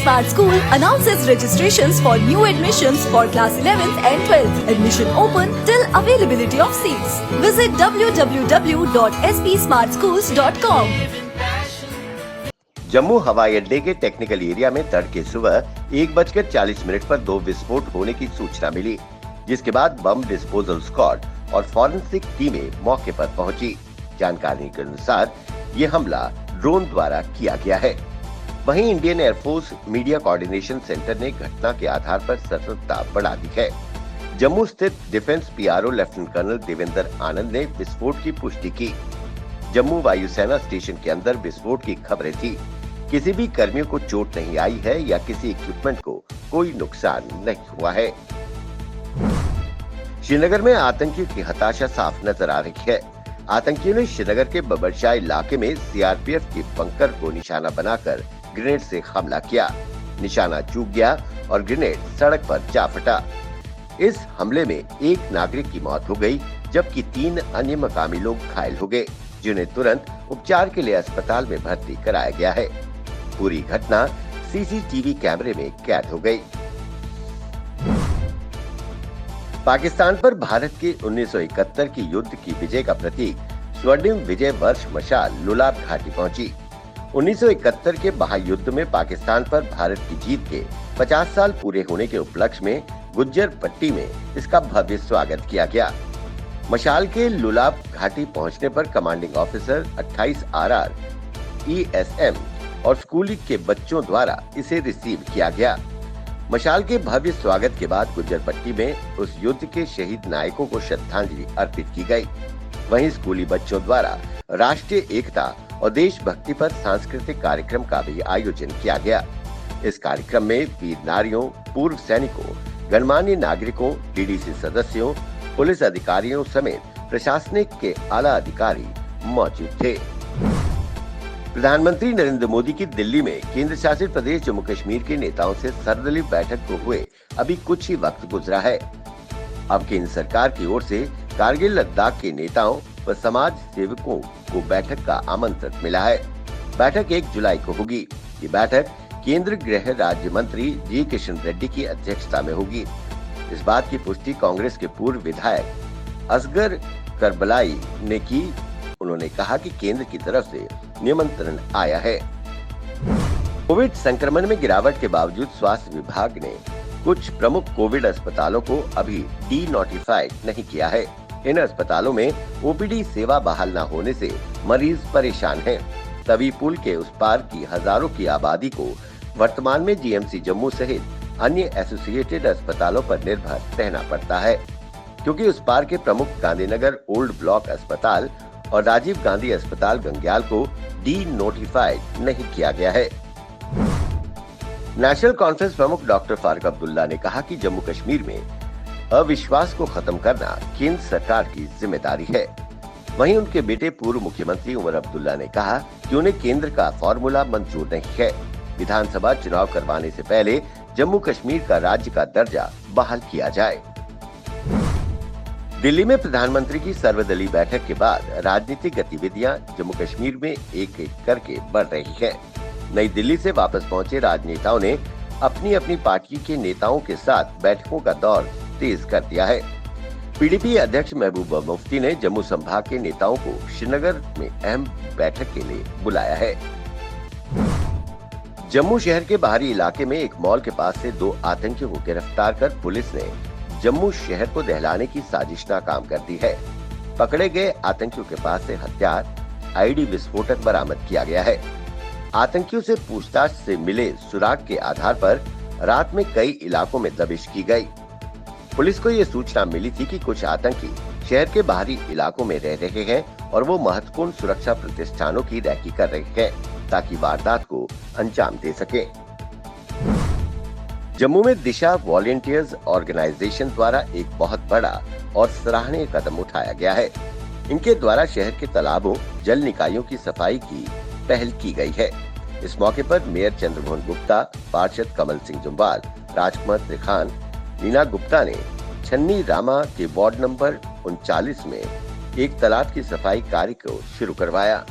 Smart School announces registrations for new admissions for class 11th and 12th. Admission open till availability of seats. Visit www.spsmartschools.com. Jammu हवाई अड्डे के technical area में तड़के सुबह 1:40 पर 2 विस्फोट होने की सूचना मिली, जिसके बाद बम डिस्पोजल स्क्वाड और फॉरेंसिक टीमें मौके पर पहुंची। जानकारी के अनुसार ये हमला ड्रोन द्वारा किया गया है। वहीं Indian air force media coordination centre ने घटना के आधार पर सतर्कता बढ़ा दी है। जम्मू स्थित defence PRO lieutenant colonel Devendra Anand ने विस्फोट की पुष्टि की। जम्मू वायुसेना स्टेशन के अंदर विस्फोट की खबरें थी। किसी भी कर्मियों को चोट नहीं आई है या किसी इक्विपमेंट को कोई नुकसान नहीं हुआ है। श्रीनगर में आतंकियों की हताशा साफ नजर आ रही है। आतंकियों ने श्रीनगर के बबरशाह इलाके में सीआरपीएफ के बंकर को निशाना बनाकर ग्रेनेड से हमला किया। निशाना चूक गया और ग्रेनेड सड़क पर जा फटा। इस हमले में एक नागरिक की मौत हो गई, जबकि 3 अन्य मकामी लोग घायल हो गए, जिन्हें तुरंत उपचार के लिए अस्पताल में भर्ती कराया गया है। पूरी घटना सीसीटीवी कैमरे में कैद हो गई। पाकिस्तान पर भारत के 1971 की युद्ध की विजय का प्रतीक स्वर्णिम विजय वर्ष मशाल लुलाब घाटी पहुंची। 1971 के महायुद्ध में पाकिस्तान पर भारत की जीत के 50 साल पूरे होने के उपलक्ष्य में गुज्जर पट्टी में इसका भव्य स्वागत किया गया। मशाल के लुलाब घाटी पहुंचने पर कमांडिंग ऑफिसर 28 RR ESM और स्कूल के बच्चों द्वारा इसे रिसीव किया गया। मशाल के भव्य स्वागत के बाद गुज्जर पट्टी में उस युद्ध के शहीद नायकों को श्रद्धांजलि अर्पित की गई। वहीं स्कूली बच्चों द्वारा राष्ट्रीय एकता और देशभक्ति पर सांस्कृतिक कार्यक्रम का भी आयोजन किया गया। इस कार्यक्रम में वीर नारियों, पूर्व सैनिकों, गणमान्य नागरिकों, डीडीसी सदस्यों, पुलिस अधिकारियों समेत प्रशासनिक के आला अधिकारी मौजूद थे। प्रधानमंत्री नरेंद्र मोदी की दिल्ली में केंद्र शासित प्रदेश जम्मू कश्मीर के नेताओं से सर्वदलीय बैठक को हुए अभी कुछ ही वक्त गुजरा है। अब केंद्र सरकार की ओर से कारगिल लद्दाख के नेताओं व समाज सेवकों को बैठक का आमंत्रण मिला है। बैठक 1 जुलाई को होगी। ये बैठक केंद्र गृह राज्य मंत्री जी किशन रेड्डी की अध्यक्षता में होगी। इस बात की पुष्टि कांग्रेस के पूर्व विधायक असगर करबलाई ने की। उन्होंने कहा कि केंद्र की तरफ से निमंत्रण आया है। कोविड संक्रमण में गिरावट के बावजूद स्वास्थ्य विभाग ने कुछ प्रमुख कोविड अस्पतालों को अभी डी नोटिफाइड नहीं किया है। इन अस्पतालों में ओपीडी सेवा बहाल न होने से मरीज परेशान हैं। तवी पुल के उस पार की हजारों की आबादी को वर्तमान में जीएमसी जम्मू सहित अन्य एसोसिएटेड अस्पतालों पर निर्भर रहना पड़ता है, क्योंकि उस पार के प्रमुख गांधीनगर ओल्ड ब्लॉक अस्पताल और राजीव गांधी अस्पताल गंग्याल को डी नोटिफाइड नहीं किया गया है। नेशनल कॉन्फ्रेंस प्रमुख डॉक्टर फारूक अब्दुल्ला ने कहा कि जम्मू कश्मीर में अविश्वास को खत्म करना केंद्र सरकार की जिम्मेदारी है। वहीं उनके बेटे पूर्व मुख्यमंत्री उमर अब्दुल्ला ने कहा कि उन्हें केंद्र का फॉर्मूला मंजूर नहीं है। विधानसभा चुनाव करवाने से पहले जम्मू कश्मीर का राज्य का दर्जा बहाल किया जाए। दिल्ली में प्रधानमंत्री की सर्वदलीय बैठक के बाद राजनीतिक गतिविधियां जम्मू कश्मीर में एक एक करके बढ़ रही हैं। नई दिल्ली से वापस पहुंचे राजनेताओं ने अपनी अपनी पार्टी के नेताओं के साथ बैठकों का दौर तेज कर दिया है। पीडीपी अध्यक्ष महबूबा मुफ्ती ने जम्मू संभाग के नेताओं को श्रीनगर में अहम बैठक के लिए बुलाया है। जम्मू शहर के बाहरी इलाके में एक मॉल के पास से 2 आतंकियों को गिरफ्तार कर पुलिस ने जम्मू शहर को दहलाने की साजिश नाकाम कर दी है। पकड़े गए आतंकियों के पास से हथियार, आईडी विस्फोटक बरामद किया गया है। आतंकियों से पूछताछ से मिले सुराग के आधार पर रात में कई इलाकों में दबिश की गई। पुलिस को ये सूचना मिली थी कि कुछ आतंकी शहर के बाहरी इलाकों में रह रहे हैं और वो महत्वपूर्ण सुरक्षा प्रतिष्ठानों की रैकी कर रहे हैं ताकि वारदात को अंजाम दे सके। जम्मू में दिशा वॉलंटियर्स ऑर्गेनाइजेशन द्वारा एक बहुत बड़ा और सराहनीय कदम उठाया गया है। इनके द्वारा शहर के तालाबों, जल निकायों की सफाई की पहल की गई है। इस मौके पर मेयर चंद्रमोहन गुप्ता, पार्षद कमल सिंह जुम्बाल, राजकुमार त्रिखान, नीना गुप्ता ने छन्नी रामा के वार्ड नंबर 39 में एक तालाब की सफाई कार्य को शुरू करवाया।